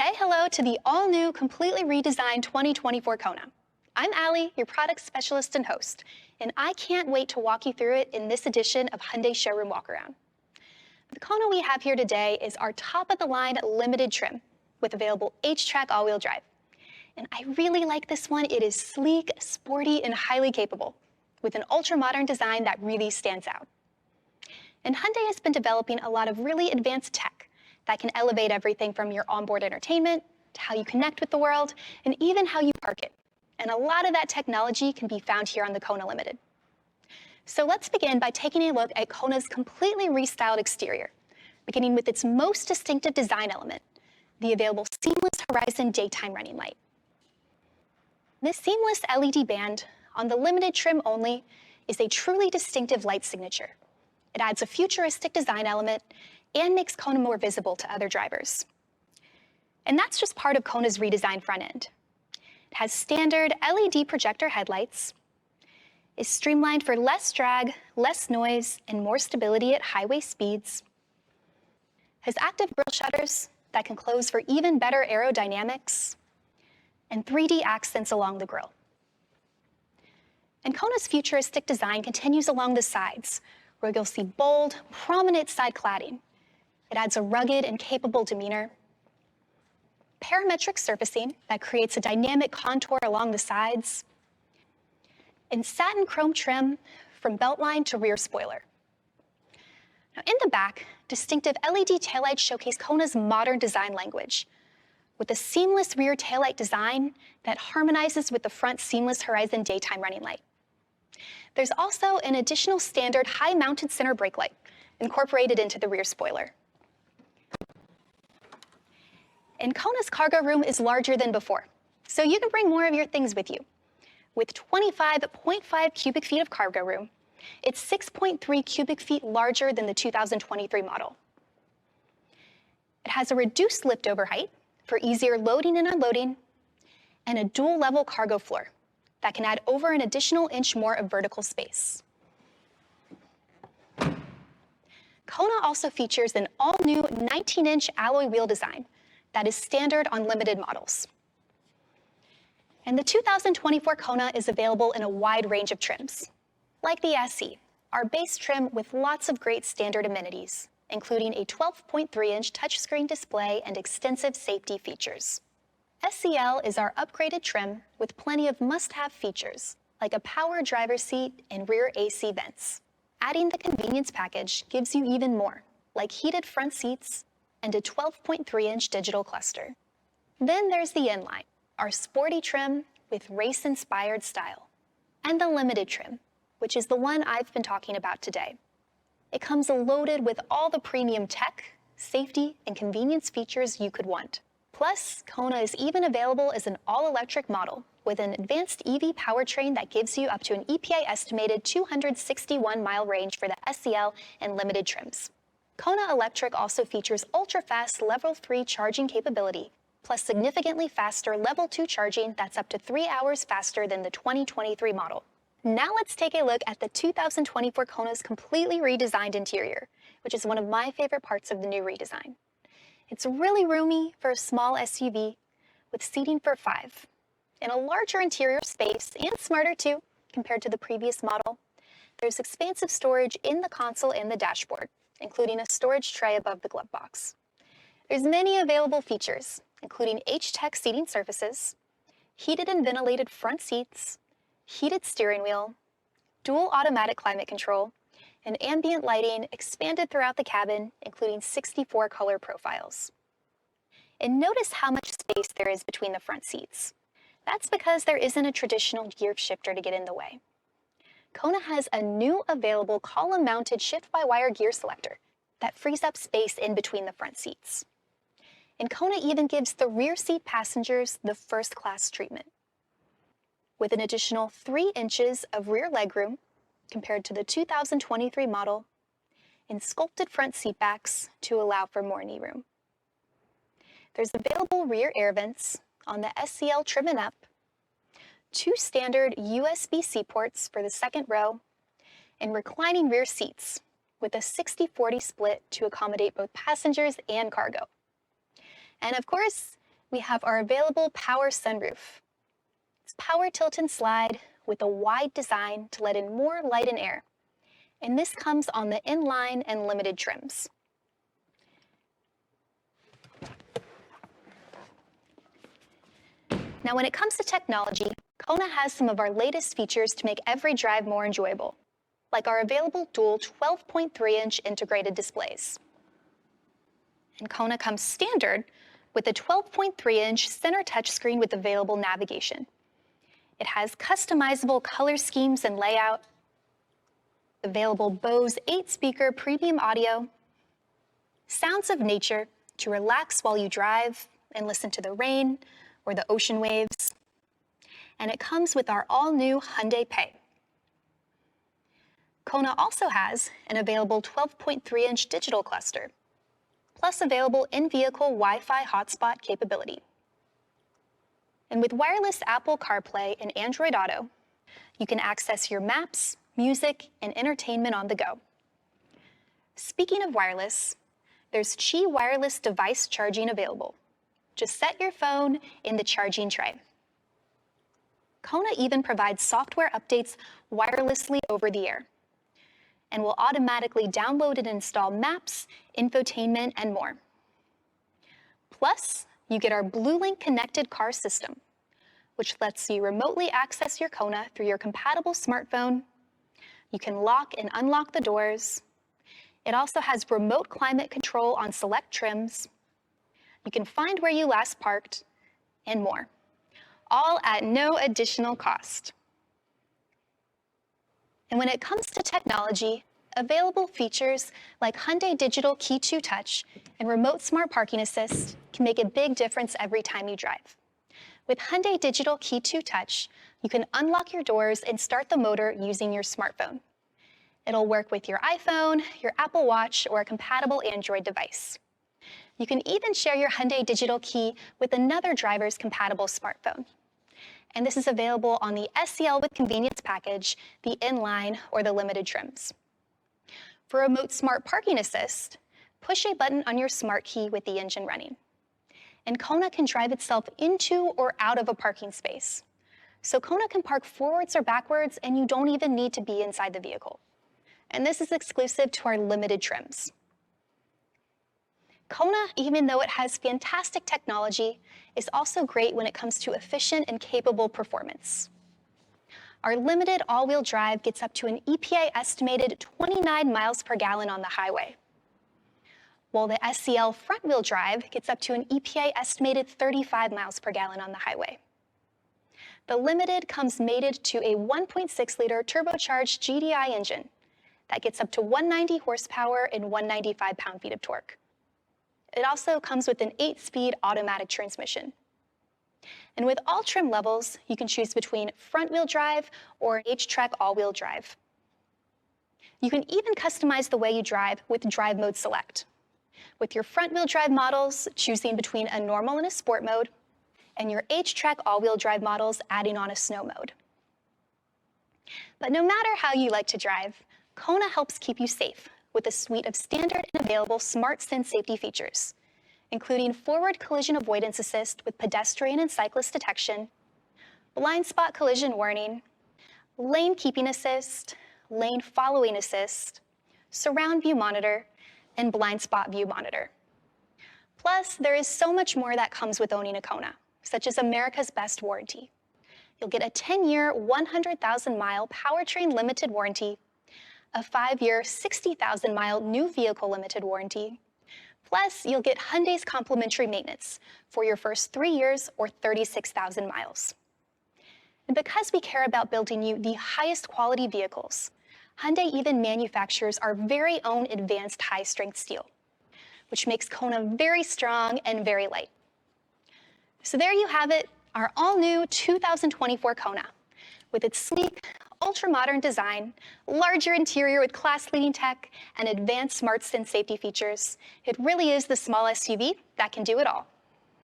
Say hello to the all-new, completely redesigned 2024 Kona. I'm Allie, your product specialist and host, and I can't wait to walk you through it in this edition of Hyundai Showroom Walkaround. The Kona we have here today is our top-of-the-line limited trim with available H-Track all-wheel drive. And I really like this one. It is sleek, sporty, and highly capable, with an ultra-modern design that really stands out. And Hyundai has been developing a lot of really advanced tech that can elevate everything from your onboard entertainment to how you connect with the world and even how you park it. And a lot of that technology can be found here on the Kona Limited. So let's begin by taking a look at Kona's completely restyled exterior, beginning with its most distinctive design element, the available seamless horizon daytime running light. This seamless LED band on the limited trim only is a truly distinctive light signature. It adds a futuristic design element and makes Kona more visible to other drivers. And that's just part of Kona's redesigned front end. It has standard LED projector headlights, is streamlined for less drag, less noise, and more stability at highway speeds, has active grille shutters that can close for even better aerodynamics, and 3D accents along the grille. And Kona's futuristic design continues along the sides, where you'll see bold, prominent side cladding. It adds a rugged and capable demeanor, parametric surfacing that creates a dynamic contour along the sides, and satin chrome trim from beltline to rear spoiler. Now in the back, distinctive LED taillights showcase Kona's modern design language, with a seamless rear taillight design that harmonizes with the front seamless horizon daytime running light. There's also an additional standard high-mounted center brake light incorporated into the rear spoiler. And Kona's cargo room is larger than before, so you can bring more of your things with you. With 25.5 cubic feet of cargo room, it's 6.3 cubic feet larger than the 2023 model. It has a reduced lift-over height for easier loading and unloading, and a dual-level cargo floor that can add over an additional inch more of vertical space. Kona also features an all-new 19-inch alloy wheel design that is standard on limited models. And the 2024 Kona is available in a wide range of trims, like the SE, our base trim with lots of great standard amenities, including a 12.3-inch touchscreen display and extensive safety features. SEL is our upgraded trim with plenty of must-have features, like a power driver's seat and rear AC vents. Adding the convenience package gives you even more, like heated front seats and a 12.3-inch digital cluster. Then there's the N-Line, our sporty trim with race-inspired style, and the limited trim, which is the one I've been talking about today. It comes loaded with all the premium tech, safety, and convenience features you could want. Plus, Kona is even available as an all-electric model with an advanced EV powertrain that gives you up to an EPA-estimated 261-mile range for the SEL and limited trims. Kona Electric also features ultra-fast Level 3 charging capability, plus significantly faster Level 2 charging that's up to 3 hours faster than the 2023 model. Now let's take a look at the 2024 Kona's completely redesigned interior, which is one of my favorite parts of the new redesign. It's really roomy for a small SUV with seating for 5. In a larger interior space, and smarter too, compared to the previous model, there's expansive storage in the console and the dashboard, including a storage tray above the glove box. There's many available features, including H-Tech seating surfaces, heated and ventilated front seats, heated steering wheel, dual automatic climate control, and ambient lighting expanded throughout the cabin, including 64 color profiles. And notice how much space there is between the front seats. That's because there isn't a traditional gear shifter to get in the way. Kona has a new available column-mounted shift-by-wire gear selector that frees up space in between the front seats. And Kona even gives the rear seat passengers the first-class treatment, with an additional 3 inches of rear legroom compared to the 2023 model, and sculpted front seat backs to allow for more knee room. There's available rear air vents on the SEL trim and up, 2 standard USB-C ports for the second row, and reclining rear seats with a 60-40 split to accommodate both passengers and cargo. And of course, we have our available power sunroof. It's power tilt and slide with a wide design to let in more light and air. And this comes on the inline and limited trims. Now, when it comes to technology, Kona has some of our latest features to make every drive more enjoyable, like our available dual 12.3-inch integrated displays. And Kona comes standard with a 12.3-inch center touchscreen with available navigation. It has customizable color schemes and layout, available Bose 8-speaker premium audio, sounds of nature to relax while you drive and listen to the rain or the ocean waves. And it comes with our all-new Hyundai Pay. Kona also has an available 12.3-inch digital cluster, plus available in-vehicle Wi-Fi hotspot capability. And with wireless Apple CarPlay and Android Auto, you can access your maps, music, and entertainment on the go. Speaking of wireless, there's Qi wireless device charging available. Just set your phone in the charging tray. Kona even provides software updates wirelessly over the air and will automatically download and install maps, infotainment, and more. Plus, you get our BlueLink connected car system, which lets you remotely access your Kona through your compatible smartphone. You can lock and unlock the doors. It also has remote climate control on select trims. You can find where you last parked, and more, all at no additional cost. And when it comes to technology, available features like Hyundai Digital Key 2 Touch and Remote Smart Parking Assist can make a big difference every time you drive. With Hyundai Digital Key 2 Touch, you can unlock your doors and start the motor using your smartphone. It'll work with your iPhone, your Apple Watch, or a compatible Android device. You can even share your Hyundai Digital Key with another driver's compatible smartphone. And this is available on the SCL with Convenience package, the inline, or the limited trims. For Remote Smart Parking Assist, push a button on your smart key with the engine running. And Kona can drive itself into or out of a parking space. So Kona can park forwards or backwards, and you don't even need to be inside the vehicle. And this is exclusive to our limited trims. Kona, even though it has fantastic technology, is also great when it comes to efficient and capable performance. Our limited all-wheel drive gets up to an EPA estimated 29 miles per gallon on the highway, while the SCL front-wheel drive gets up to an EPA estimated 35 miles per gallon on the highway. The Limited comes mated to a 1.6-liter turbocharged GDI engine that gets up to 190 horsepower and 195 pound-feet of torque. It also comes with an 8-speed automatic transmission. And with all trim levels, you can choose between front-wheel drive or H-Track all-wheel drive. You can even customize the way you drive with Drive Mode Select, with your front-wheel drive models choosing between a normal and a sport mode, and your H-Track all-wheel drive models adding on a snow mode. But no matter how you like to drive, Kona helps keep you safe with a suite of standard and available SmartSense safety features, including forward collision avoidance assist with pedestrian and cyclist detection, blind spot collision warning, lane keeping assist, lane following assist, surround view monitor, and blind spot view monitor. Plus, there is so much more that comes with owning a Kona, such as America's Best Warranty. You'll get a 10-year, 100,000-mile powertrain limited warranty, a 5-year, 60,000-mile new vehicle limited warranty. Plus, you'll get Hyundai's complimentary maintenance for your first 3 years or 36,000 miles. And because we care about building you the highest quality vehicles, Hyundai even manufactures our very own advanced high-strength steel, which makes Kona very strong and very light. So there you have it, our all-new 2024 Kona, with its sleek, ultra-modern design, larger interior with class-leading tech, and advanced SmartSense safety features. It really is the small SUV that can do it all.